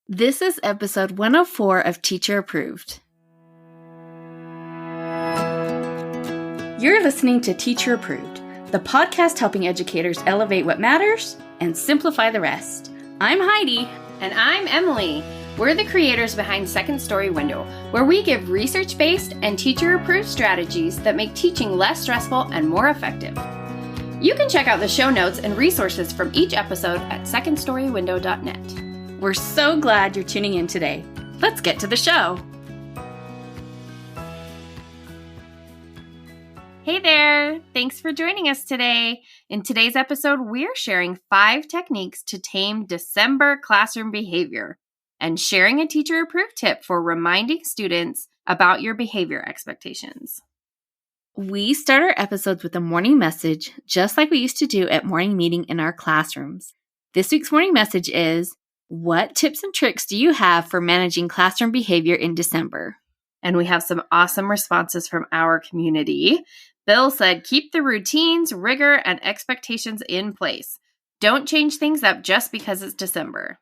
This is episode 104 of Teacher Approved. You're listening to Teacher Approved, the podcast helping educators elevate what matters and simplify the rest. I'm Heidi. And I'm Emily. We're the creators behind Second Story Window, where we give research-based and teacher-approved strategies that make teaching less stressful and more effective. You can check out the show notes and resources from each episode at secondstorywindow.net. We're so glad you're tuning in today. Let's get to the show. Hey there! Thanks for joining us today. In today's episode, we're sharing 5 techniques to tame December classroom behavior and sharing a teacher-approved tip for reminding students about your behavior expectations. We start our episodes with a morning message, just like we used to do at morning meeting in our classrooms. This week's morning message is, what tips and tricks do you have for managing classroom behavior in December? And we have some awesome responses from our community. Bill said, keep the routines, rigor, and expectations in place. Don't change things up just because it's December.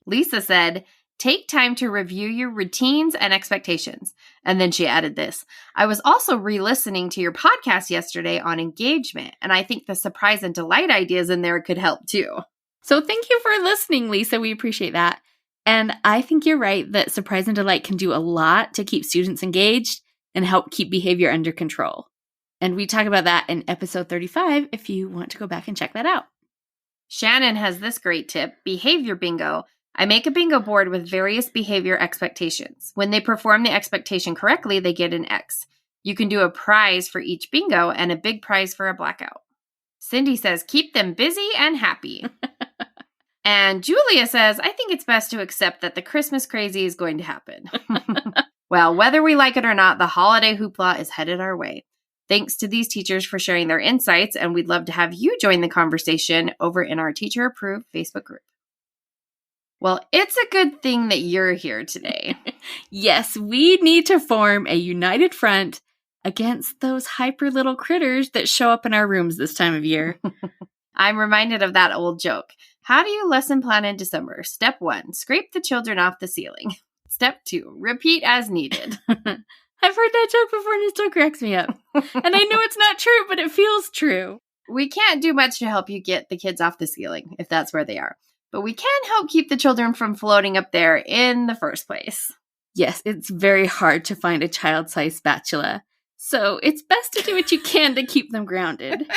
Lisa said, take time to review your routines and expectations. And then she added this, I was also re-listening to your podcast yesterday on engagement, and I think the surprise and delight ideas in there could help too. So thank you for listening, Lisa. We appreciate that. And I think you're right that surprise and delight can do a lot to keep students engaged and help keep behavior under control. And we talk about that in episode 35 if you want to go back and check that out. Shannon has this great tip, behavior bingo. I make a bingo board with various behavior expectations. When they perform the expectation correctly, they get an X. You can do a prize for each bingo and a big prize for a blackout. Cindy says, keep them busy and happy. And Julia says, I think it's best to accept that the Christmas crazy is going to happen. Well, whether we like it or not, the holiday hoopla is headed our way. Thanks to these teachers for sharing their insights, and we'd love to have you join the conversation over in our Teacher Approved Facebook group. Well, it's a good thing that you're here today. Yes, we need to form a united front against those hyper little critters that show up in our rooms this time of year. I'm reminded of that old joke. How do you lesson plan in December? Step 1, scrape the children off the ceiling. Step 2, repeat as needed. I've heard that joke before and it still cracks me up. And I know it's not true, but it feels true. We can't do much to help you get the kids off the ceiling if that's where they are. But we can help keep the children from floating up there in the first place. Yes, it's very hard to find a child-sized spatula. So it's best to do what you can to keep them grounded.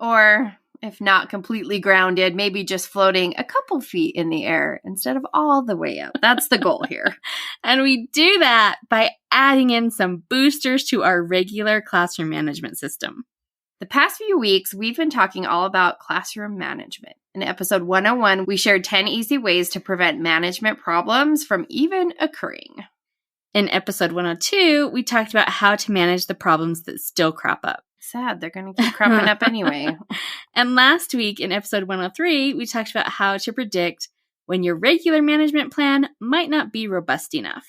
Or, if not completely grounded, maybe just floating a couple feet in the air instead of all the way up. That's the goal here. And we do that by adding in some boosters to our regular classroom management system. The past few weeks, we've been talking all about classroom management. In episode 101, we shared 10 easy ways to prevent management problems from even occurring. In episode 102, we talked about how to manage the problems that still crop up. Sad, they're going to keep cropping up anyway. And last week, in episode 103, we talked about how to predict when your regular management plan might not be robust enough.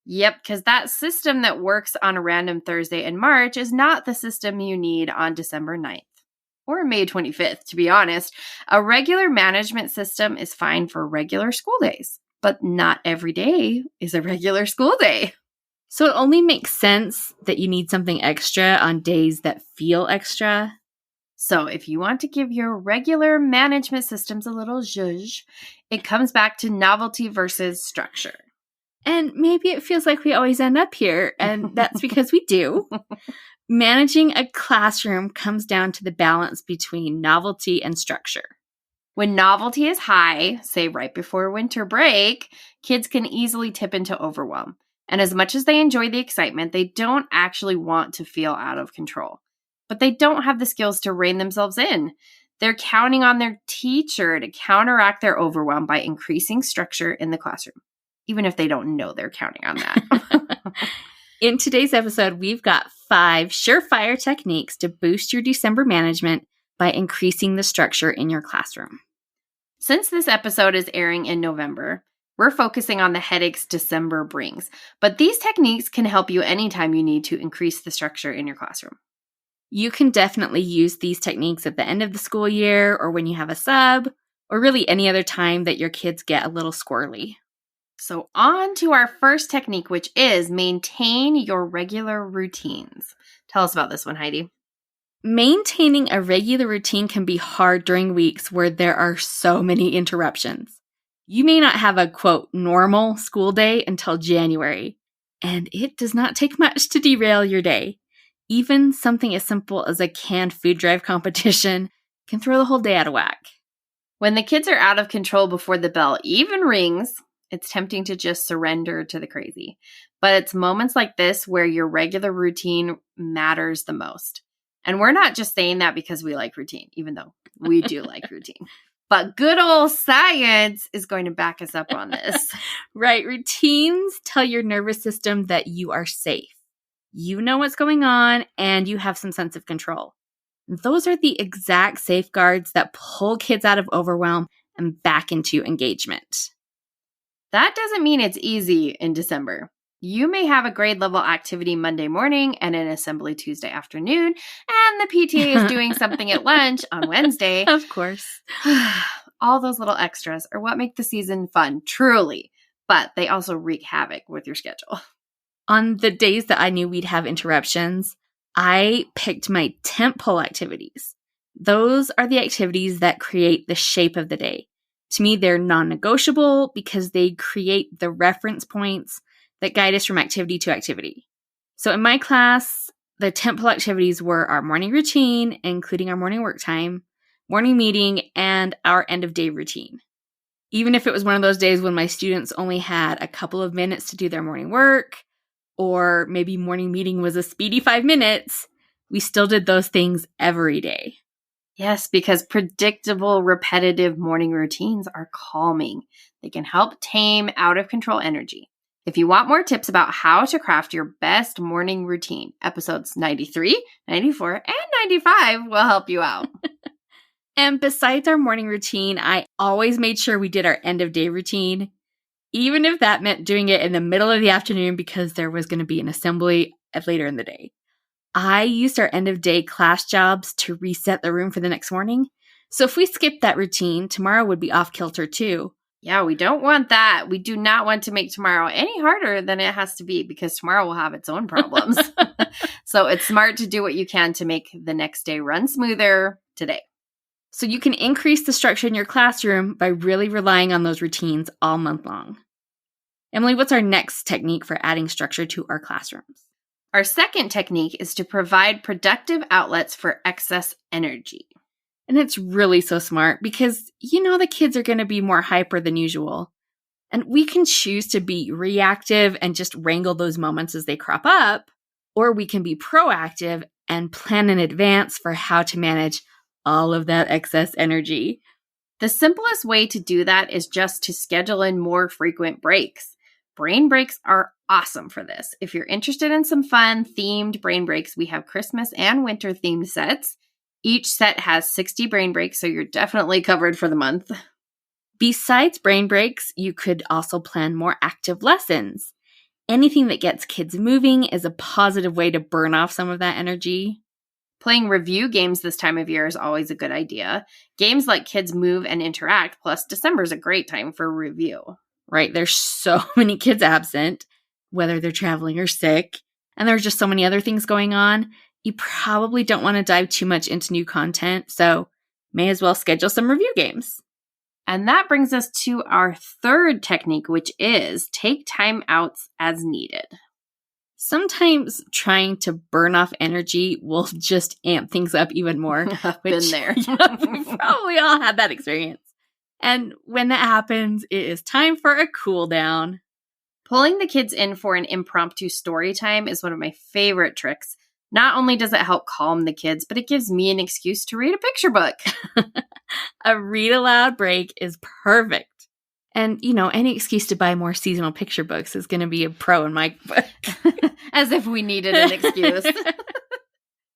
Yep, because that system that works on a random Thursday in March is not the system you need on December 9th. Or May 25th, to be honest. A regular management system is fine for regular school days, but not every day is a regular school day. So it only makes sense that you need something extra on days that feel extra. So if you want to give your regular management systems a little zhuzh, it comes back to novelty versus structure. And maybe it feels like we always end up here, and that's because we do. Managing a classroom comes down to the balance between novelty and structure. When novelty is high, say right before winter break, kids can easily tip into overwhelm. And as much as they enjoy the excitement, they don't actually want to feel out of control. But they don't have the skills to rein themselves in. They're counting on their teacher to counteract their overwhelm by increasing structure in the classroom, even if they don't know they're counting on that. In today's episode, we've got 5 surefire techniques to boost your December management by increasing the structure in your classroom. Since this episode is airing in November, we're focusing on the headaches December brings, but these techniques can help you anytime you need to increase the structure in your classroom. You can definitely use these techniques at the end of the school year or when you have a sub, or really any other time that your kids get a little squirrely. So on to our first technique, which is maintain your regular routines. Tell us about this one, Heidi. Maintaining a regular routine can be hard during weeks where there are so many interruptions. You may not have a, quote, normal school day until January, and it does not take much to derail your day. Even something as simple as a canned food drive competition can throw the whole day out of whack. When the kids are out of control before the bell even rings, it's tempting to just surrender to the crazy. But it's moments like this where your regular routine matters the most. And we're not just saying that because we like routine, even though we do like routine. But good old science is going to back us up on this. Right. Routines tell your nervous system that you are safe. You know what's going on and you have some sense of control. Those are the exact safeguards that pull kids out of overwhelm and back into engagement. That doesn't mean it's easy in December. You may have a grade level activity Monday morning and an assembly Tuesday afternoon, and the PTA is doing something at lunch on Wednesday. Of course. All those little extras are what make the season fun, truly, but they also wreak havoc with your schedule. On the days that I knew we'd have interruptions, I picked my tentpole activities. Those are the activities that create the shape of the day. To me, they're non-negotiable because they create the reference points that guide us from activity to activity. So in my class, the tentpole activities were our morning routine, including our morning work time, morning meeting, and our end of day routine. Even if it was one of those days when my students only had a couple of minutes to do their morning work, or maybe morning meeting was a speedy 5 minutes, we still did those things every day. Yes, because predictable, repetitive morning routines are calming. They can help tame out of control energy. If you want more tips about how to craft your best morning routine, episodes 93, 94, and 95 will help you out. And besides our morning routine, I always made sure we did our end of day routine, even if that meant doing it in the middle of the afternoon because there was going to be an assembly later in the day. I used our end of day class jobs to reset the room for the next morning. So if we skipped that routine, tomorrow would be off kilter too. Yeah, we don't want that. We do not want to make tomorrow any harder than it has to be because tomorrow will have its own problems. So it's smart to do what you can to make the next day run smoother today. So you can increase the structure in your classroom by really relying on those routines all month long. Emily, what's our next technique for adding structure to our classrooms? Our second technique is to provide productive outlets for excess energy. And it's really so smart because you know the kids are going to be more hyper than usual. And we can choose to be reactive and just wrangle those moments as they crop up, or we can be proactive and plan in advance for how to manage all of that excess energy. The simplest way to do that is just to schedule in more frequent breaks. Brain breaks are awesome for this. If you're interested in some fun themed brain breaks, we have Christmas and winter themed sets. Each set has 60 brain breaks, so you're definitely covered for the month. Besides brain breaks, you could also plan more active lessons. Anything that gets kids moving is a positive way to burn off some of that energy. Playing review games this time of year is always a good idea. Games let kids move and interact, plus December is a great time for review. Right, there's so many kids absent, whether they're traveling or sick, and there's just so many other things going on. You probably don't want to dive too much into new content, so may as well schedule some review games. And that brings us to our third technique, which is take time outs as needed. Sometimes trying to burn off energy will just amp things up even more. I've been there. We've probably all had that experience. And when that happens, it is time for a cool down. Pulling the kids in for an impromptu story time is one of my favorite tricks. Not only does it help calm the kids, but it gives me an excuse to read a picture book. A read aloud break is perfect. And, you know, any excuse to buy more seasonal picture books is going to be a pro in my book. As if we needed an excuse.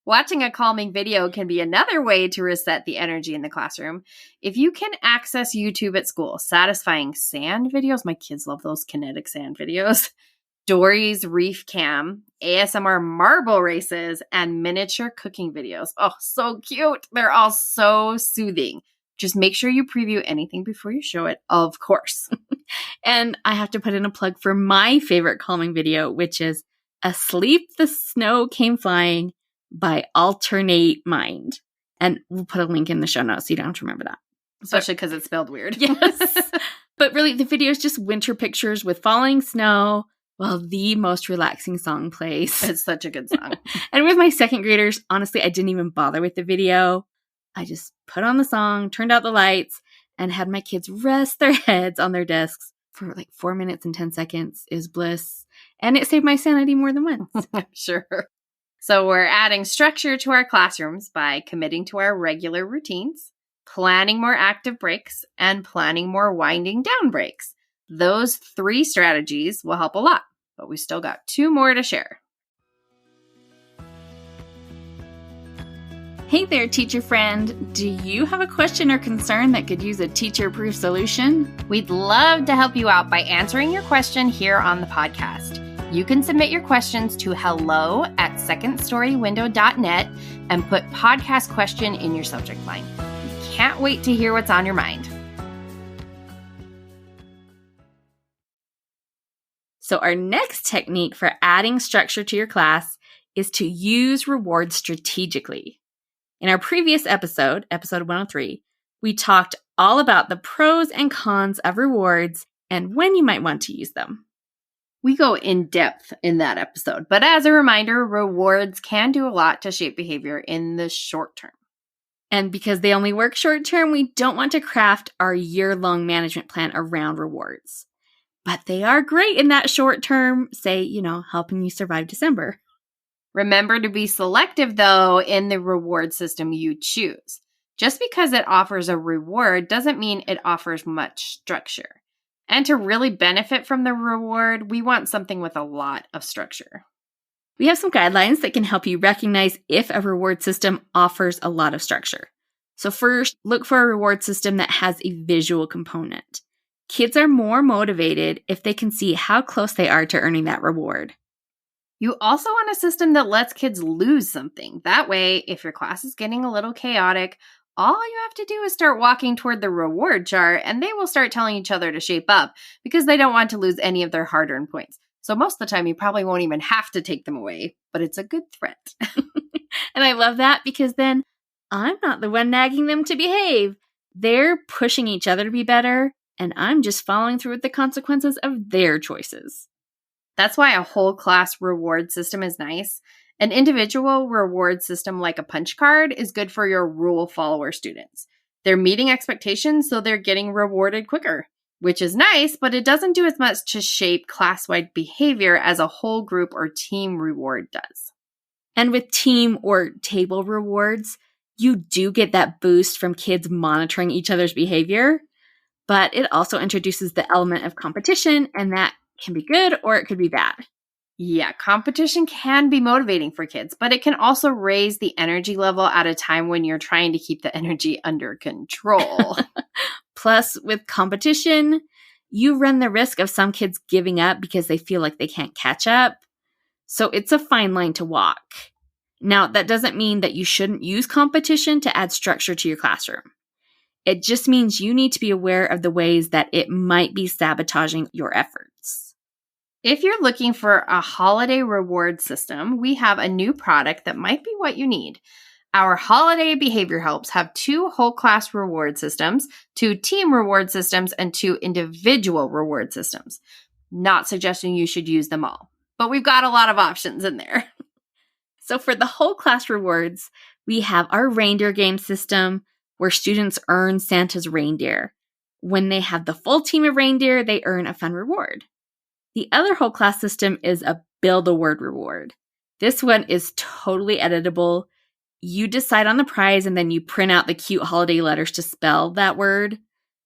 Watching a calming video can be another way to reset the energy in the classroom. If you can access YouTube at school, satisfying sand videos, my kids love those kinetic sand videos, Dory's Reef Cam, ASMR marble races, and miniature cooking videos. Oh, so cute. They're all so soothing. Just make sure you preview anything before you show it, of course. And I have to put in a plug for my favorite calming video, which is Asleep the Snow Came Flying by Alternate Mind. And we'll put a link in the show notes so you don't have to remember that. Especially because it's spelled weird. Yes. But really, the video is just winter pictures with falling snow while the most relaxing song plays. It's such a good song. And with my second graders, honestly, I didn't even bother with the video. I just put on the song, turned out the lights, and had my kids rest their heads on their desks for like 4 minutes and 10 seconds. It was bliss. And it saved my sanity more than once. I'm sure. So we're adding structure to our classrooms by committing to our regular routines, planning more active breaks, and planning more winding down breaks. Those 3 strategies will help a lot, but we still got 2 more to share. Hey there, teacher friend. Do you have a question or concern that could use a teacher-proof solution? We'd love to help you out by answering your question here on the podcast. You can submit your questions to hello@secondstorywindow.net and put podcast question in your subject line. We can't wait to hear what's on your mind. So our next technique for adding structure to your class is to use rewards strategically. In our previous episode 103, we talked all about the pros and cons of rewards and when you might want to use them. We go in depth in that episode, but as a reminder, rewards can do a lot to shape behavior in the short term. And because they only work short term, we don't want to craft our year-long management plan around rewards. But they are great in that short term, say, helping you survive December. Remember to be selective, though, in the reward system you choose. Just because it offers a reward doesn't mean it offers much structure. And to really benefit from the reward, we want something with a lot of structure. We have some guidelines that can help you recognize if a reward system offers a lot of structure. So first, look for a reward system that has a visual component. Kids are more motivated if they can see how close they are to earning that reward. You also want a system that lets kids lose something. That way, if your class is getting a little chaotic, all you have to do is start walking toward the reward chart and they will start telling each other to shape up because they don't want to lose any of their hard-earned points. So most of the time, you probably won't even have to take them away, but it's a good threat. And I love that because then I'm not the one nagging them to behave. They're pushing each other to be better, and I'm just following through with the consequences of their choices. That's why a whole class reward system is nice. An individual reward system like a punch card is good for your rule follower students. They're meeting expectations, so they're getting rewarded quicker, which is nice, but it doesn't do as much to shape class-wide behavior as a whole group or team reward does. And with team or table rewards, you do get that boost from kids monitoring each other's behavior, but it also introduces the element of competition, and that can be good or it could be bad. Yeah, competition can be motivating for kids, but it can also raise the energy level at a time when you're trying to keep the energy under control. Plus, with competition, you run the risk of some kids giving up because they feel like they can't catch up. So it's a fine line to walk. Now, that doesn't mean that you shouldn't use competition to add structure to your classroom. It just means you need to be aware of the ways that it might be sabotaging your efforts. If you're looking for a holiday reward system, we have a new product that might be what you need. Our holiday behavior helps have 2 whole class reward systems, 2 team reward systems, and 2 individual reward systems. Not suggesting you should use them all, but we've got a lot of options in there. So for the whole class rewards, we have our reindeer game system where students earn Santa's reindeer. When they have the full team of reindeer, they earn a fun reward. The other whole class system is a build a word reward. This one is totally editable. You decide on the prize and then you print out the cute holiday letters to spell that word.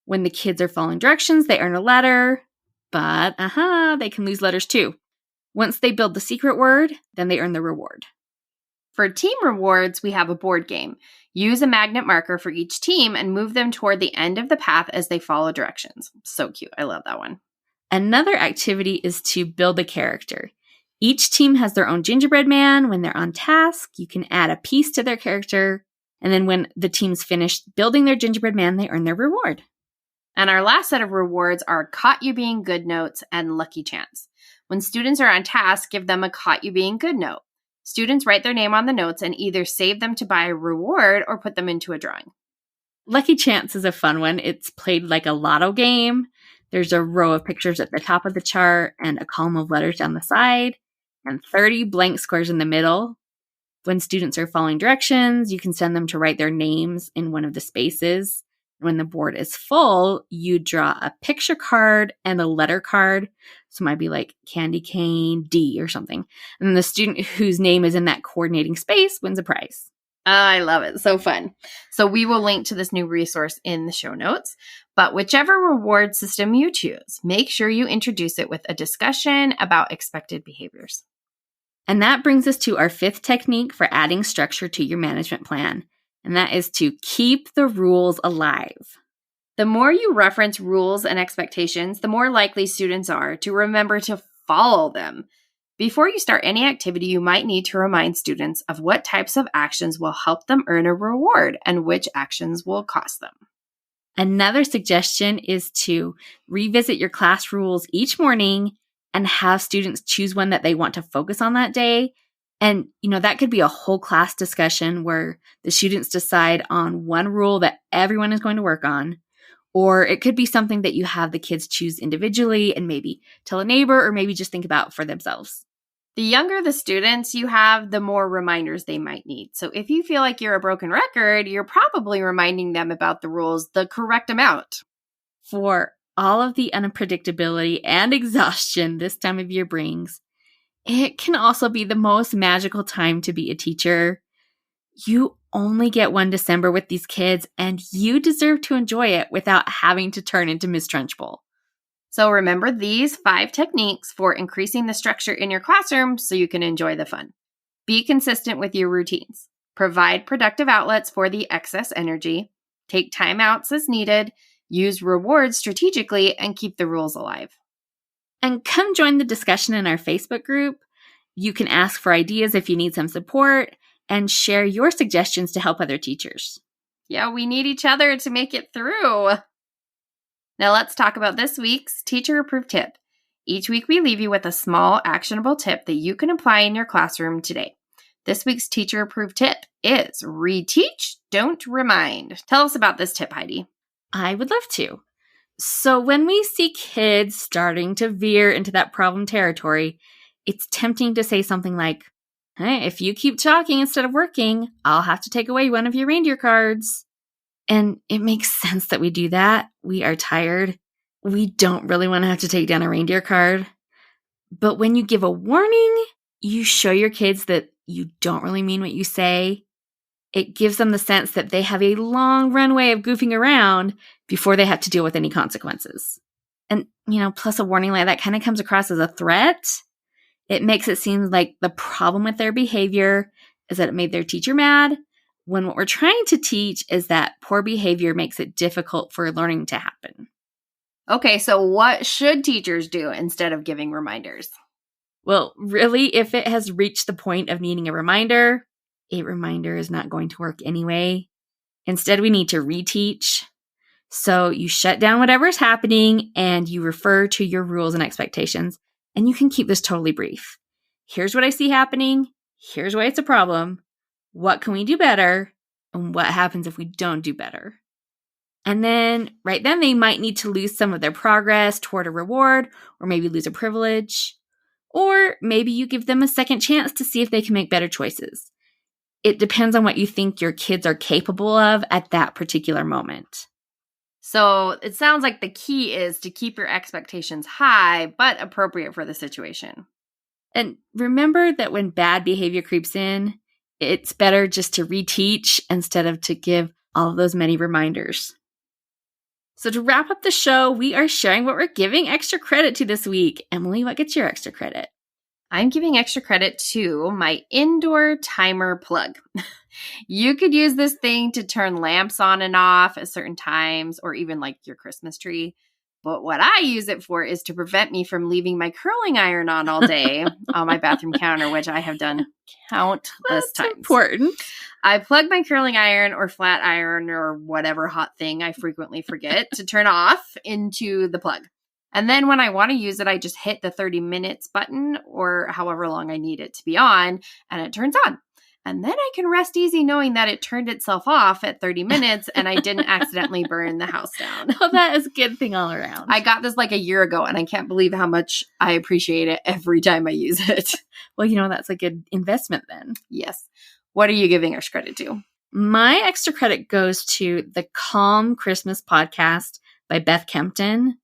When the kids are following directions, they earn a letter, but they can lose letters too. Once they build the secret word, then they earn the reward. For team rewards, we have a board game. Use a magnet marker for each team and move them toward the end of the path as they follow directions. So cute. I love that one. Another activity is to build a character. Each team has their own gingerbread man. When they're on task, you can add a piece to their character And then when the team's finished building their gingerbread man, they earn their reward. And our last set of rewards are Caught You Being Good notes and Lucky Chance. When students are on task, give them a Caught You Being Good note. Students write their name on the notes and either save them to buy a reward or put them into a drawing. Lucky Chance is a fun one. It's played like a lotto game. There's a row of pictures at the top of the chart and a column of letters down the side and 30 blank squares in the middle. When students are following directions, you can send them to write their names in one of the spaces. When the board is full, you draw a picture card and a letter card. So it might be like candy cane D or something. And then the student whose name is in that coordinating space wins a prize. I love it. So fun. So we will link to this new resource in the show notes. But whichever reward system you choose, make sure you introduce it with a discussion about expected behaviors. And that brings us to our fifth technique for adding structure to your management plan. And that is to keep the rules alive. The more you reference rules and expectations, the more likely students are to remember to follow them. Before you start any activity, you might need to remind students of what types of actions will help them earn a reward and which actions will cost them. Another suggestion is to revisit your class rules each morning and have students choose one that they want to focus on that day. And, that could be a whole class discussion where the students decide on one rule that everyone is going to work on. Or it could be something that you have the kids choose individually and maybe tell a neighbor or maybe just think about for themselves. The younger the students you have, the more reminders they might need. So if you feel like you're a broken record, you're probably reminding them about the rules the correct amount. For all of the unpredictability and exhaustion this time of year brings, it can also be the most magical time to be a teacher. You only get one December with these kids, and you deserve to enjoy it without having to turn into Miss Trunchbull. So remember these 5 techniques for increasing the structure in your classroom so you can enjoy the fun. Be consistent with your routines. Provide productive outlets for the excess energy. Take timeouts as needed. Use rewards strategically and keep the rules alive. And come join the discussion in our Facebook group. You can ask for ideas if you need some support and share your suggestions to help other teachers. Yeah, we need each other to make it through. Now let's talk about this week's Teacher Approved Tip. Each week we leave you with a small actionable tip that you can apply in your classroom today. This week's Teacher Approved Tip is reteach, don't remind. Tell us about this tip, Heidi. I would love to. So when we see kids starting to veer into that problem territory, it's tempting to say something like, hey, if you keep talking instead of working, I'll have to take away one of your reindeer cards. And it makes sense that we do that. We are tired. We don't really want to have to take down a reindeer card. But when you give a warning, you show your kids that you don't really mean what you say. It gives them the sense that they have a long runway of goofing around before they have to deal with any consequences. And, plus a warning like that kind of comes across as a threat. It makes it seem like the problem with their behavior is that it made their teacher mad, when what we're trying to teach is that poor behavior makes it difficult for learning to happen. Okay, so what should teachers do instead of giving reminders? Well, really, if it has reached the point of needing a reminder is not going to work anyway. Instead, we need to reteach. So you shut down whatever is happening and you refer to your rules and expectations. And you can keep this totally brief. Here's what I see happening. Here's why it's a problem. What can we do better? And what happens if we don't do better? And then, right then, they might need to lose some of their progress toward a reward, or maybe lose a privilege. Or maybe you give them a second chance to see if they can make better choices. It depends on what you think your kids are capable of at that particular moment. So it sounds like the key is to keep your expectations high, but appropriate for the situation. And remember that when bad behavior creeps in, it's better just to reteach instead of to give all of those many reminders. So to wrap up the show, we are sharing what we're giving extra credit to this week. Emily, what gets your extra credit? I'm giving extra credit to my indoor timer plug. You could use this thing to turn lamps on and off at certain times, or even like your Christmas tree. But what I use it for is to prevent me from leaving my curling iron on all day on my bathroom counter, which I have done countless times. Important. I plug my curling iron or flat iron or whatever hot thing I frequently forget to turn off into the plug. And then when I want to use it, I just hit the 30 minutes button or however long I need it to be on, and it turns on. And then I can rest easy knowing that it turned itself off at 30 minutes and I didn't accidentally burn the house down. Well, that is a good thing all around. I got this like a year ago and I can't believe how much I appreciate it every time I use it. Well, that's a good investment then. Yes. What are you giving us credit to? My extra credit goes to the Calm Christmas podcast by Beth Kempton.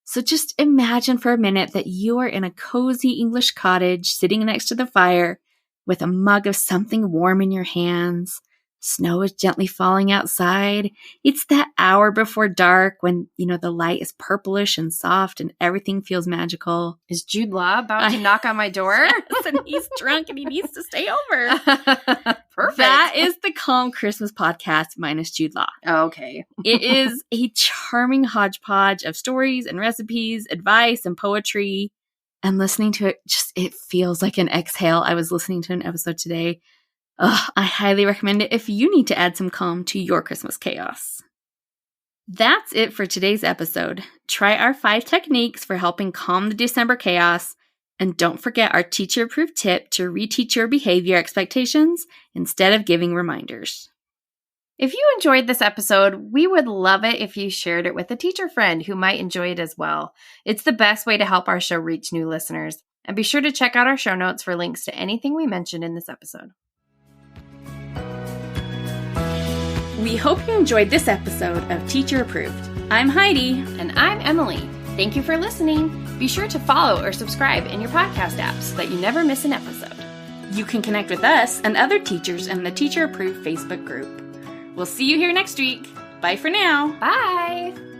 So just imagine for a minute that you are in a cozy English cottage sitting next to the fire with a mug of something warm in your hands. Snow is gently falling outside. It's that hour before dark when, the light is purplish and soft and everything feels magical. Is Jude Law about to knock on my door? Yes, and he's drunk and he needs to stay over. Perfect. That is the Calm Christmas podcast minus Jude Law. Okay. It is a charming hodgepodge of stories and recipes, advice and poetry. And listening to it, it feels like an exhale. I was listening to an episode today. I highly recommend it if you need to add some calm to your Christmas chaos. That's it for today's episode. Try our 5 techniques for helping calm the December chaos. And don't forget our teacher-approved tip to reteach your behavior expectations instead of giving reminders. If you enjoyed this episode, we would love it if you shared it with a teacher friend who might enjoy it as well. It's the best way to help our show reach new listeners. And be sure to check out our show notes for links to anything we mentioned in this episode. We hope you enjoyed this episode of Teacher Approved. I'm Heidi. And I'm Emily. Thank you for listening. Be sure to follow or subscribe in your podcast app so that you never miss an episode. You can connect with us and other teachers in the Teacher Approved Facebook group. We'll see you here next week. Bye for now. Bye.